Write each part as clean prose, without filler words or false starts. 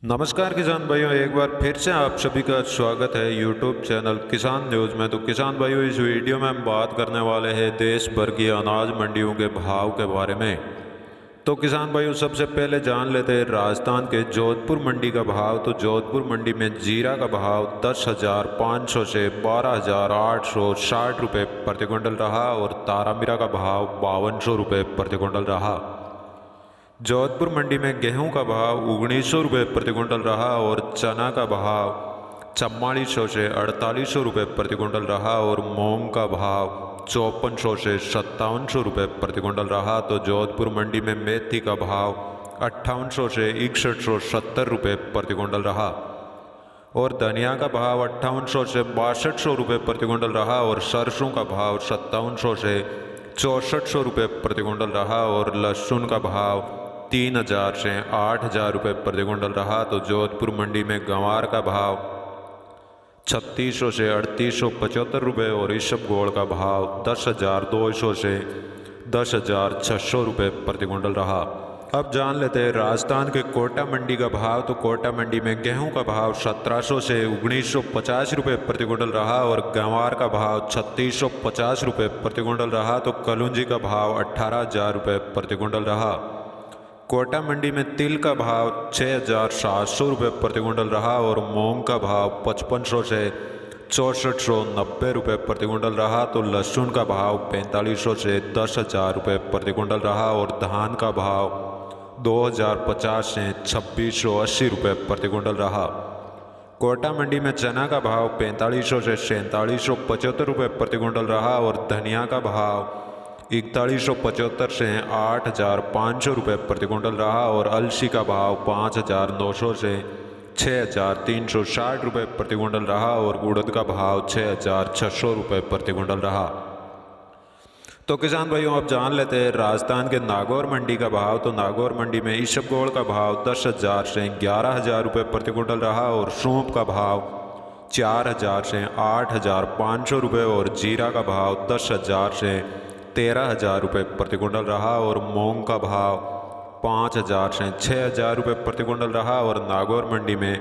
नमस्कार किसान भाइयों, एक बार फिर से आप सभी का स्वागत है यूट्यूब चैनल किसान न्यूज़ में। तो किसान भाइयों, इस वीडियो में हम बात करने वाले हैं देश भर की अनाज मंडियों के भाव के बारे में। तो किसान भाइयों, सबसे पहले जान लेते हैं राजस्थान के जोधपुर मंडी का भाव। तो जोधपुर मंडी में जीरा का भाव 10,500 से 12,860 रुपये प्रति क्विंटल रहा और तारामीरा का भाव 5200 रुपये प्रति क्विंटल रहा। जोधपुर मंडी में गेहूं का भाव 1900 रुपये प्रति क्विंटल रहा और चना का भाव 4400 से 4800 रुपये प्रति क्विंटल रहा और मूंग का भाव 5400 से 5700 रुपये प्रति क्विंटल रहा। तो जोधपुर मंडी में मेथी का भाव 5800 से 6170 रुपये प्रति क्विंटल रहा और धनिया का भाव 5800 से 6200 रुपये प्रति क्विंटल रहा और सरसों का भाव 5700 से 6400 रुपये प्रति क्विंटल रहा और लहसुन का भाव 3000 से 8000 रुपये प्रति क्विंटल रहा। तो जोधपुर मंडी में गंवार का भाव 3600 से 3875 रुपये और इसबगोल का भाव 10,200 से 10,600 रुपये प्रति क्विंटल रहा। अब जान लेते हैं राजस्थान के कोटा मंडी का भाव। तो कोटा मंडी में गेहूं का भाव 1700 से 1950 रुपये प्रति क्विंटल रहा और गंवार का भाव 3650 रुपये प्रति क्विंटल रहा। तो कलौंजी का भाव 18,000 रुपये प्रति क्विंटल रहा। कोटा मंडी में तिल का भाव 6,700 रुपये प्रति क्विंटल रहा और मूंग का भाव 5500 से 6490 रुपये प्रति क्विंटल रहा। तो लहसुन का भाव 4500 से 10,000 रुपये प्रति क्विंटल रहा और धान का भाव 2050 से 2680 रुपये प्रति क्विंटल रहा। कोटा मंडी में चना का भाव 4500 से 4775 रुपये प्रति क्विंटल रहा और धनिया का भाव 4175 से 8500 रुपये प्रति क्विंटल रहा और अलसी का भाव 5900 से 6360 रुपये प्रति क्विंटल रहा और उड़द का भाव 6600 रुपये प्रति क्विंटल रहा। तो किसान भाइयों, अब जान लेते हैं राजस्थान के नागौर मंडी का भाव। तो नागौर मंडी में इसबगोल का भाव 10,000 से 11,000 रुपये प्रति क्विंटल रहा और सौंफ का भाव 4,000 से 8,500 रुपये और जीरा का भाव 10,000 से 13,000 रुपये प्रति क्विंटल रहा और मूंग का भाव 5,000 से 6,000 रुपये प्रति क्विंटल रहा और नागौर मंडी में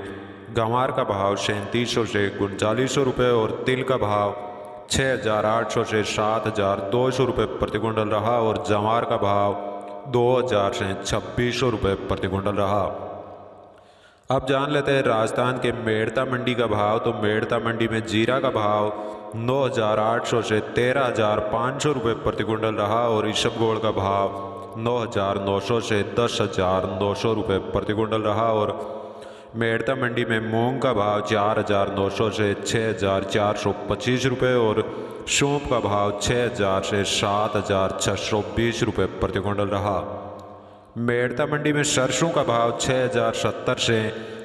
गंवार का भाव 3700 से 3900 रुपये और तिल का भाव 6,800 से 7,200 रुपये प्रति क्विंटल रहा और जवार का भाव 2,000 से 2600 रुपये प्रति क्विंटल रहा। अब जान लेते हैं राजस्थान के मेड़ता मंडी का भाव। तो मेड़ता मंडी में जीरा का भाव 9,800 से 13,500 रुपये प्रति क्विंटल रहा और इसबगोल का भाव 9,900 से 10,900 रुपये प्रति क्विंटल रहा और मेड़ता मंडी में मूंग का भाव 4,900 से 6,425 रुपये और सौंफ का भाव 6,000 से 7,620 रुपये प्रति क्विंटल रहा। मेड़ता मंडी में सरसों का भाव 6,070 से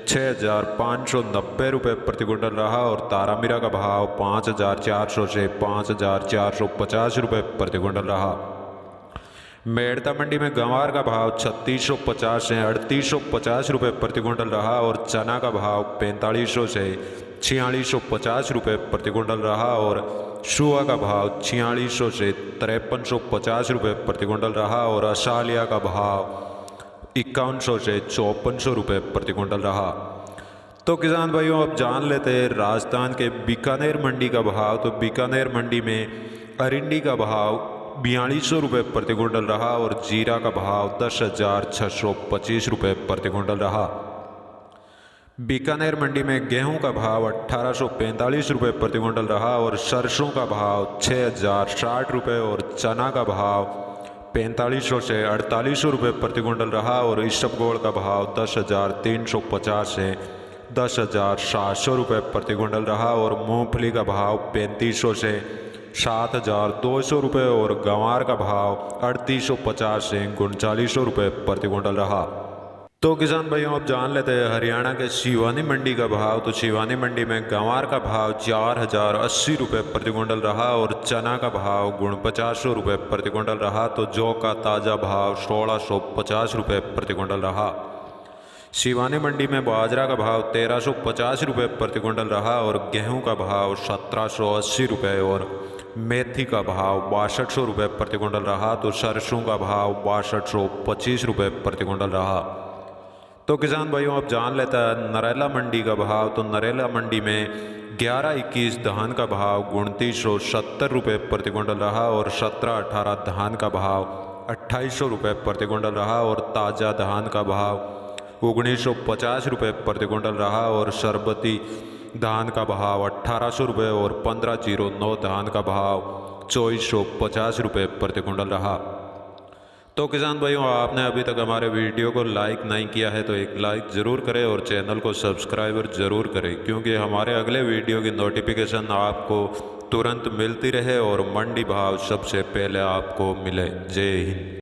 6,590 रुपये प्रति क्विंटल रहा और तारामीरा का भाव 5,400 से 5,450 रुपये प्रति क्विंटल रहा। मेड़ता मंडी में गंवार का भाव 3,650 से 3,850 रुपये प्रति क्विंटल रहा और चना का भाव 4,500 से 4,650 रुपये प्रति क्विंटल रहा और सुआ का भाव 4,600 से 5,350 रुपये प्रति क्विंटल रहा और असालिया का भाव 5,100 से 5,400 रुपये प्रति क्विंटल रहा। तो किसान भाइयों, अब जान लेते हैं राजस्थान के बीकानेर मंडी का भाव। तो बीकानेर मंडी में अरिंडी का भाव 4,200 रुपये प्रति क्विंटल रहा और जीरा का भाव 10,625 रुपये प्रति क्विंटल रहा। बीकानेर मंडी में गेहूं का भाव 1,845 रुपये प्रति क्विंटल रहा और सरसों का भाव 6,060 रुपये और चना का भाव 4,500 से 4,800 रुपये प्रति क्विंटल रहा और इसबगोल का भाव 10,350 से 10,700 रुपये प्रति क्विंटल रहा और मूंगफली का भाव 3,500 से 7,200 रुपये और गंवार का भाव 3,850 से 3,900 रुपये प्रति क्विंटल रहा। तो किसान भाइयों, अब जान लेते हैं हरियाणा के सिवानी मंडी का भाव। तो सिवानी मंडी में गंवार का भाव 4,080 रुपये प्रति क्विंटल रहा और चना का भाव 4900 रुपये प्रति क्विंटल रहा। तो जौ का ताज़ा भाव 1,650 रुपये प्रति क्विंटल रहा। सिवानी मंडी में बाजरा का भाव 1,350 रुपये प्रति क्विंटल रहा और गेहूं का भाव 1,780 रुपये और मेथी का भाव 6200 रुपये प्रति क्विंटल रहा। तो सरसों का भाव 6225 रुपये प्रति क्विंटल रहा। तो किसान भाइयों अब जान लेता है नरेला मंडी का भाव। तो नरेला मंडी में 11-21 धान का भाव 2970 रुपये प्रति क्विंटल रहा और 17-18 धान का भाव 2800 रुपये प्रति क्विंटल रहा और ताज़ा धान का भाव 1950 रुपये प्रति क्विंटल रहा और शरबती धान का भाव 1800 रुपये और 1509 धान का भाव 2450 रुपये प्रति क्विंटल रहा। तो किसान भाइयों आपने अभी तक हमारे वीडियो को लाइक नहीं किया है तो एक लाइक ज़रूर करें और चैनल को सब्सक्राइब ज़रूर करें, क्योंकि हमारे अगले वीडियो की नोटिफिकेशन आपको तुरंत मिलती रहे और मंडी भाव सबसे पहले आपको मिले। जय हिंद।